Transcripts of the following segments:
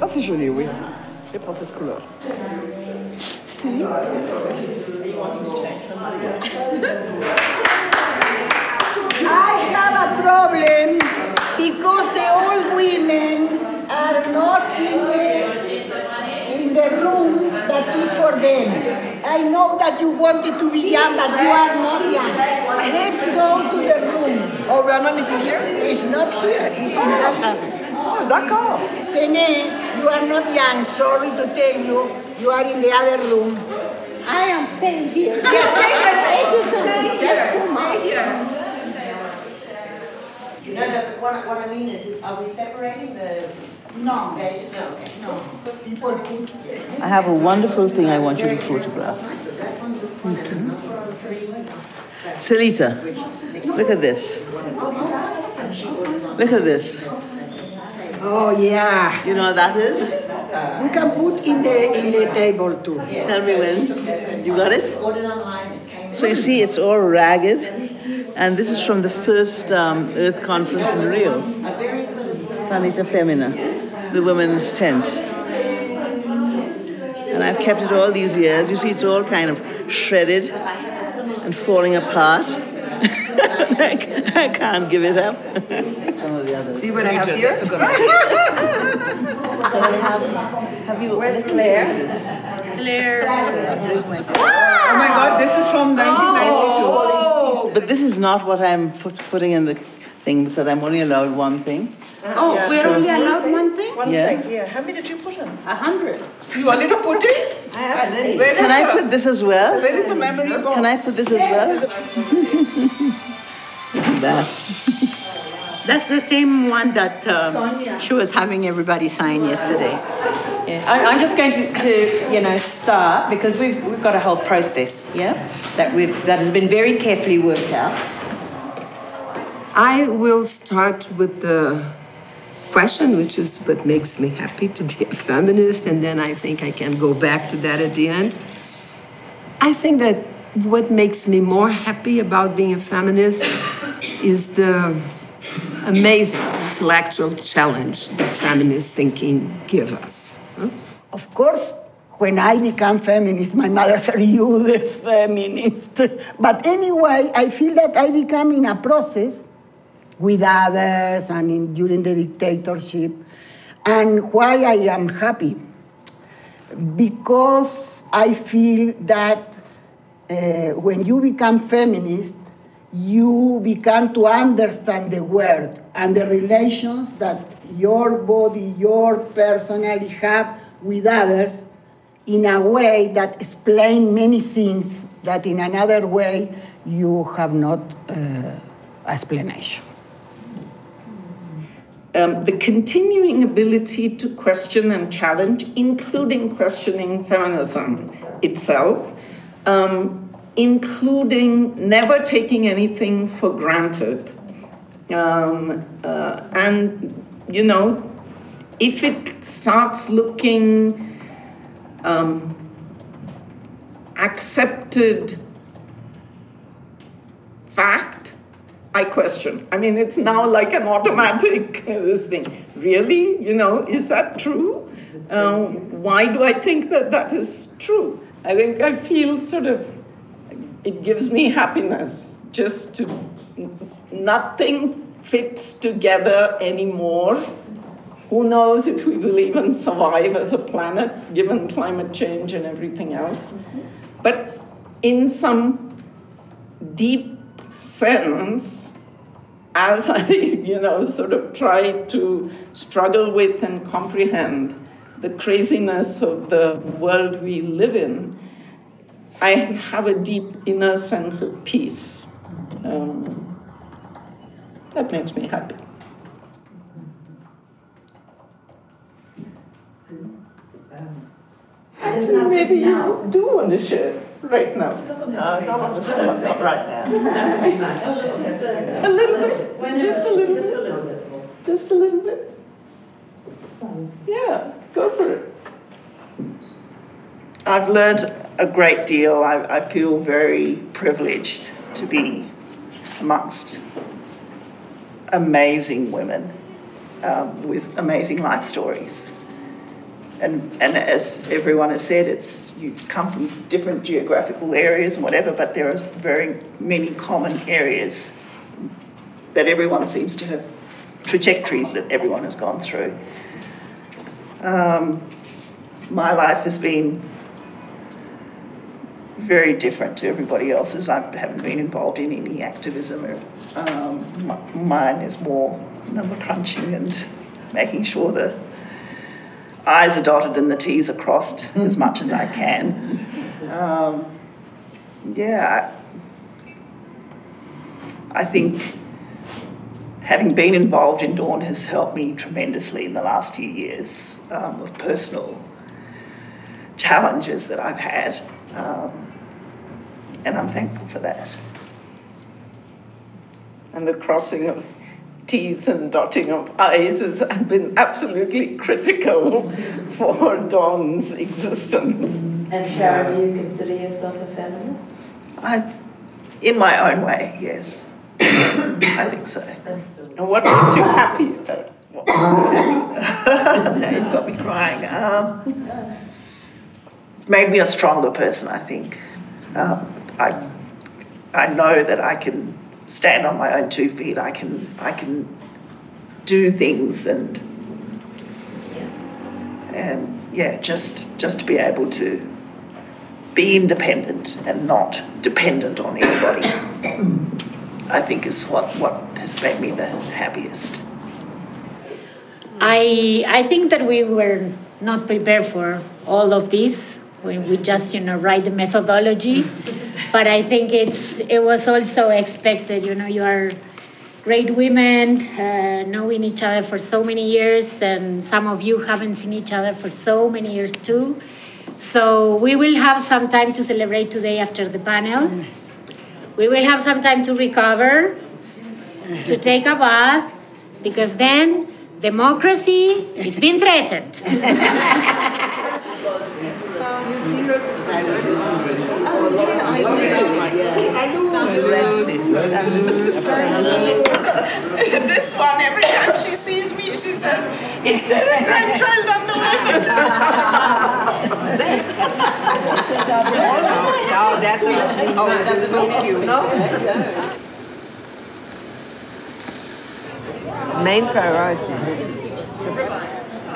Ah, c'est joli, oui. J'ai pas cette couleur. Si. I have a problem because the old women are not in the room that is for them. I know that you wanted to be young, but you are not young. Let's go to the room. Oh, we are not meeting here? It's not here, it's in that other. Oh, d'accord. Sene, you are not young, sorry to tell you, you are in the other room. I am staying here. Yes, stay here. No, but what I mean is, are we separating the No. pages? No, okay. No, people put. I have a wonderful thing I want you to photograph. Salita, look at this. Look at this. Oh yeah. You know what that is? We can put in the table too. Tell me when. You got it? Ordered online, it came. So you see, it's all ragged. And this is from the first Earth Conference in Rio. A very sort of Planeta Femina, the women's tent. And I've kept it all these years. You see, it's all kind of shredded and falling apart. I can't give it up. Some of the others. See what I have here? That's a good Have you? Where's Claire? Claire. Oh my God, this is from 1992. But this is not what I'm putting in the thing because I'm only allowed one thing. Oh, we're only allowed one thing? Yeah. How many did you put in? 100. You wanted to put it? I have many. Can I put this as well? Where is the memory box? Can I put this as well? That. That's the same one that she was having everybody sign yesterday. Yeah. I'm just going to start because we've got a whole process, yeah, that has been very carefully worked out. I will start with the question, which is what makes me happy to be a feminist, and then I think I can go back to that at the end. I think that what makes me more happy about being a feminist is the amazing intellectual challenge that feminist thinking gives us. Of course, when I become feminist, my mother said, you the feminist. But anyway, I feel that I become in a process with others and during the dictatorship. And why I am happy? Because I feel that when you become feminist, you begin to understand the world and the relations that your body, your personality have with others in a way that explain many things that in another way you have not explanation. The continuing ability to question and challenge, including questioning feminism itself, including never taking anything for granted. And, you know, if it starts looking accepted fact, I question. I mean, it's now like an automatic this thing. Really? You know, is that true? Why do I think that that is true? I think I feel sort of, it gives me happiness just to, nothing fits together anymore. Who knows if we will even survive as a planet, given climate change and everything else. But in some deep sense, as I, sort of try to struggle with and comprehend the craziness of the world we live in, I have a deep inner sense of peace. That makes me happy. Actually, maybe you do want to share right now. No, not right now. A little bit, just a little bit. Just a little bit. Yeah, go for it. I've learned a great deal. I feel very privileged to be amongst amazing women with amazing life stories. and as everyone has said, you come from different geographical areas and whatever, but there are very many common areas that everyone seems to have, trajectories that everyone has gone through. My life has been very different to everybody else's. I haven't been involved in any activism. Mine is more number crunching and making sure the I's are dotted and the T's are crossed as much as I can. I think having been involved in Dawn has helped me tremendously in the last few years of personal challenges that I've had, and I'm thankful for that. And the crossing of T's and dotting of I's has been absolutely critical for Dawn's existence. And Sharon, do you consider yourself a feminist? In my own way, yes. I think so. And what makes you happy? Now you've got me crying. It's made me a stronger person, I think. I know that I can stand on my own 2 feet. I can do things and just to be able to be independent and not dependent on anybody, I think is what has made me the happiest. I think that we were not prepared for all of this when we just, write the methodology. But I think it was also expected. You are great women, knowing each other for so many years, and some of you haven't seen each other for so many years too. So we will have some time to celebrate today after the panel. We will have some time to recover, to take a bath, because then democracy is being threatened. This one, every time she sees me, she says, "Is there a grandchild on the way?" Main priority.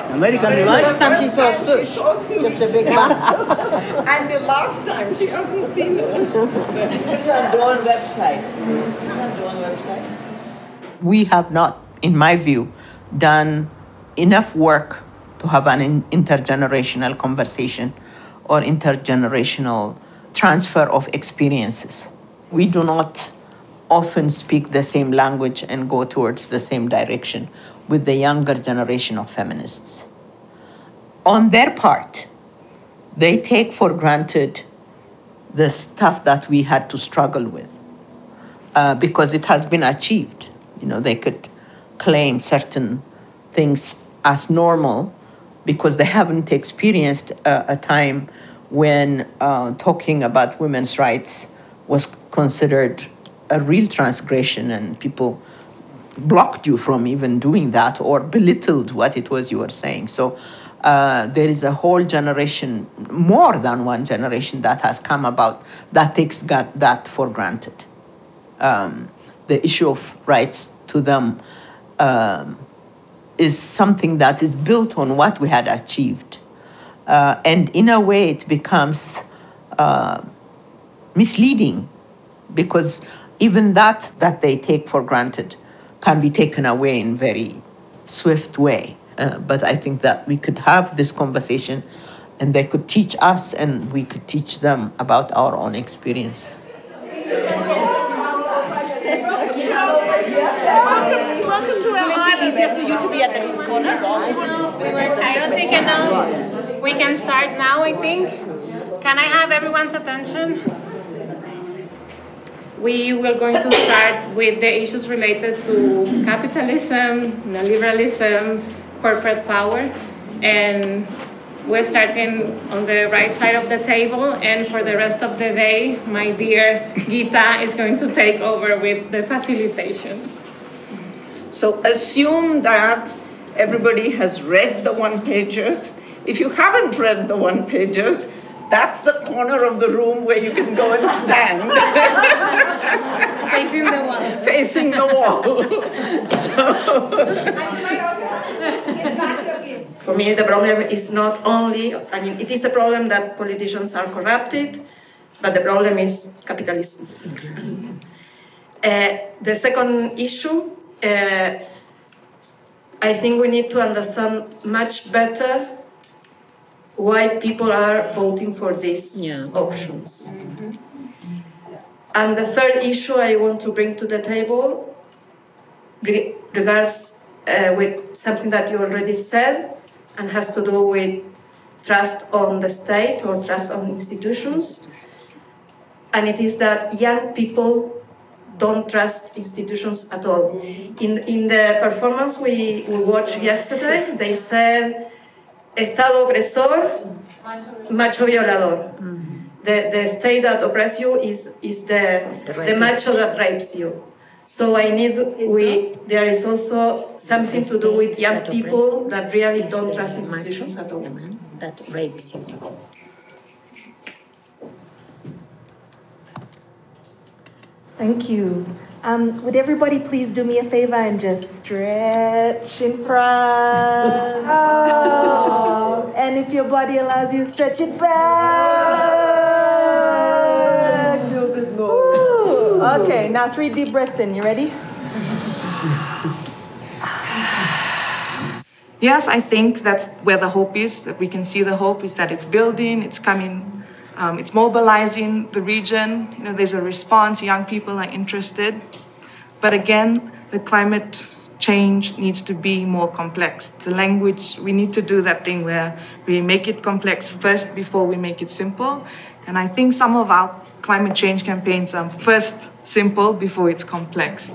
American life. First time she saw Sush, just a big one. And the last time she hasn't seen us. It's on Dawn website. It's on Dawn website. We have not, in my view, done enough work to have an intergenerational conversation or intergenerational transfer of experiences. We do not often speak the same language and go towards the same direction with the younger generation of feminists. On their part, they take for granted the stuff that we had to struggle with because it has been achieved. They could claim certain things as normal because they haven't experienced a time when talking about women's rights was considered a real transgression and people blocked you from even doing that or belittled what it was you were saying. So there is a whole generation, more than one generation, that has come about that takes that for granted. The issue of rights to them is something that is built on what we had achieved. And in a way, it becomes misleading because even that they take for granted can be taken away in very swift way. But I think that we could have this conversation and they could teach us and we could teach them about our own experience. Welcome to our island. Easier for you to be at the corner. We were chaotic and now we can start now, I think. Can I have everyone's attention? We were going to start with the issues related to capitalism, neoliberalism, corporate power, and we're starting on the right side of the table, and for the rest of the day, my dear Gita is going to take over with the facilitation. So assume that everybody has read the one-pagers. if you haven't read the one-pagers, that's the corner of the room where you can go and stand. Facing the wall. Facing the wall. For me, the problem is not only, I mean, it is a problem that politicians are corrupted, but the problem is capitalism. The second issue, I think we need to understand much better why people are voting for these options. And the third issue I want to bring to the table regards with something that you already said and has to do with trust on the state or trust on institutions. And it is that young people don't trust institutions at all. In the performance we watched yesterday, they said, Estado opresor, macho violador. The state that oppresses you is the macho that rapes you. So there is also something to do with young people that really don't trust institutions at all. That rapes you. Thank you. Would everybody please do me a favor and just stretch in front? Oh. And if your body allows you, stretch it back. A little bit more. Okay, now 3 deep breaths in. You ready? Yes, I think that's where the hope is, that we can see the hope is that it's building, it's coming, it's mobilizing the region. You know, there's a response, young people are interested. But again, the climate change needs to be more complex. The language, we need to do that thing where we make it complex first before we make it simple. And I think some of our climate change campaigns are first simple before it's complex.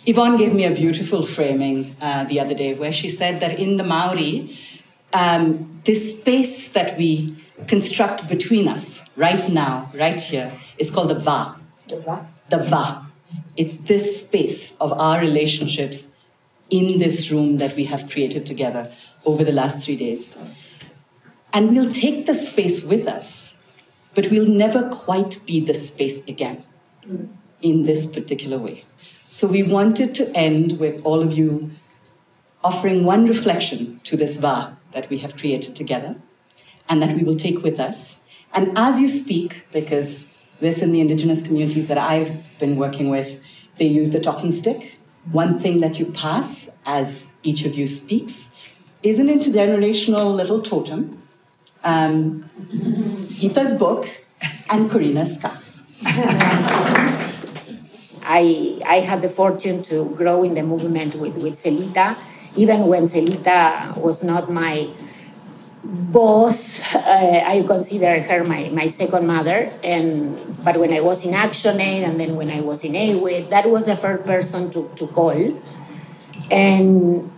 Yvonne gave me a beautiful framing the other day where she said that in the Maori, this space that we construct between us right now, right here, is called the va. The va? The va. It's this space of our relationships in this room that we have created together over the last 3 days. And we'll take the space with us, but we'll never quite be this space again in this particular way. So we wanted to end with all of you offering one reflection to this va that we have created together and that we will take with us. And as you speak, because this in the indigenous communities that I've been working with, they use the talking stick. One thing that you pass as each of you speaks is an intergenerational little totem, Gita's book, and Corina's scarf. I had the fortune to grow in the movement with Celita, even when Celita was not my boss. I consider her my second mother. But when I was in Action Aid and then when I was in AWID, that was the first person to call. And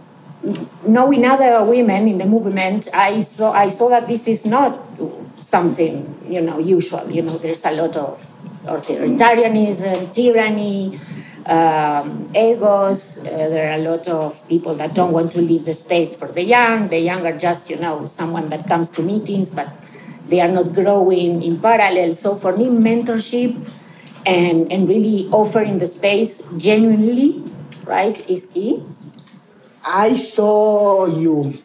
knowing other women in the movement, I saw that this is not something usual. There's a lot of authoritarianism, tyranny, egos. There are a lot of people that don't want to leave the space for the young. The young are just, someone that comes to meetings, but they are not growing in parallel. So for me, mentorship and really offering the space genuinely, right, is key. I saw you,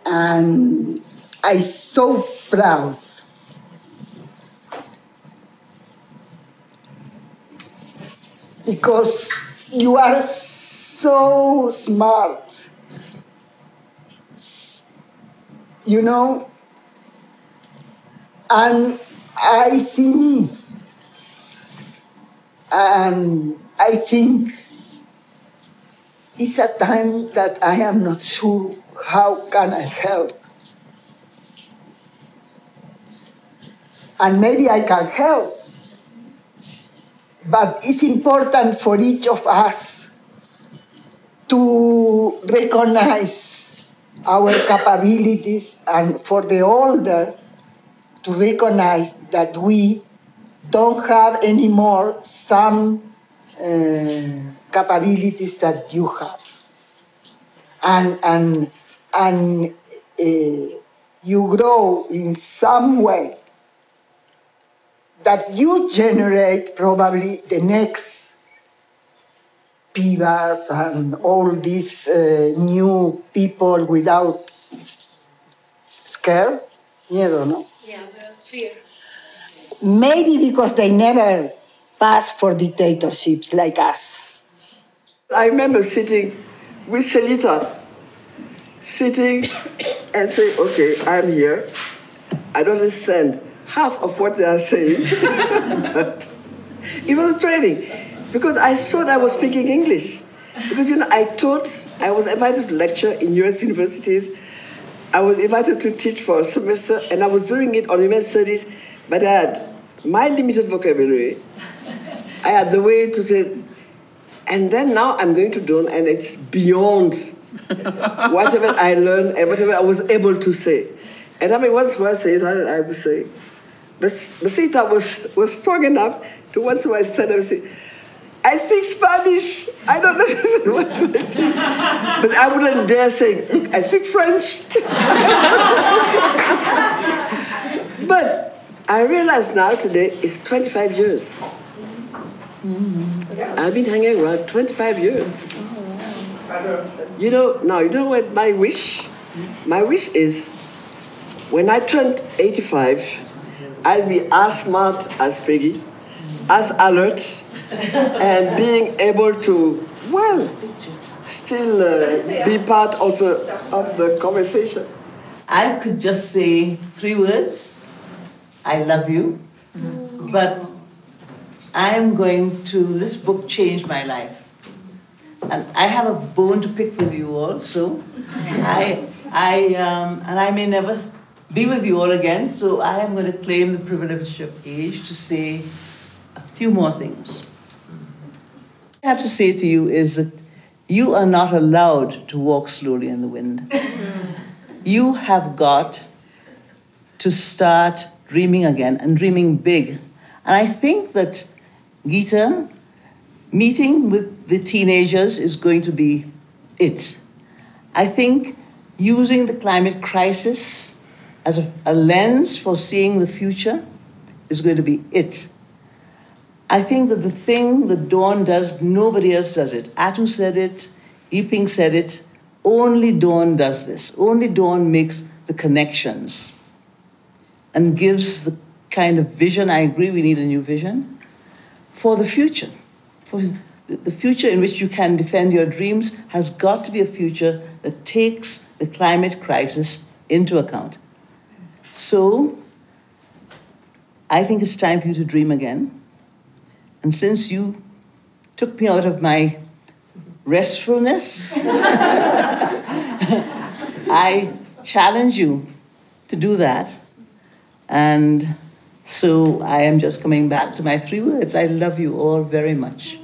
and I'm so proud. Because you are so smart, and I see me. And I think it's a time that I am not sure how can I help. And maybe I can help. But it's important for each of us to recognize our capabilities, and for the elders to recognize that we don't have anymore some capabilities that you have. And you grow in some way that you generate probably the next Pivas and all these new people without scare, miedo, no? Yeah, fear. Maybe because they never passed for dictatorships like us. I remember sitting with Celita, sitting and saying, okay, I'm here. I don't understand half of what they are saying. But it was a training because I thought I was speaking English. Because, you know, I was invited to lecture in US universities. I was invited to teach for a semester, and I was doing it on women's studies, but I had my limited vocabulary. I had the way to say, and then now I'm going to Dawn, and it's beyond whatever I learned and whatever I was able to say. And I mean, once I say it, I would say, but Sita was strong enough to once I stand up and say, I speak Spanish. I don't understand what do I say. But I wouldn't dare say, I speak French. But I realize now today it's 25 years. I've been hanging around 25 years. You know what my wish? My wish is when I turned 85, I'll be as smart as Peggy, as alert, and being able to, well, still be part also of the conversation. I could just say 3 words. I love you. But this book changed my life. And I have a bone to pick with you all, so and I may never be with you all again, so I am going to claim the privilege of age to say a few more things. What I have to say to you is that you are not allowed to walk slowly in the wind. You have got to start dreaming again, and dreaming big. And I think that Geeta, meeting with the teenagers is going to be it. I think using the climate crisis as a lens for seeing the future is going to be it. I think that the thing that Dawn does, nobody else does it. Atu said it, Yiping said it, only Dawn does this. Only Dawn makes the connections and gives the kind of vision, I agree we need a new vision, for the future. For the future in which you can defend your dreams has got to be a future that takes the climate crisis into account. So, I think it's time for you to dream again. And since you took me out of my restfulness, I challenge you to do that. And so I am just coming back to my 3 words. I love you all very much.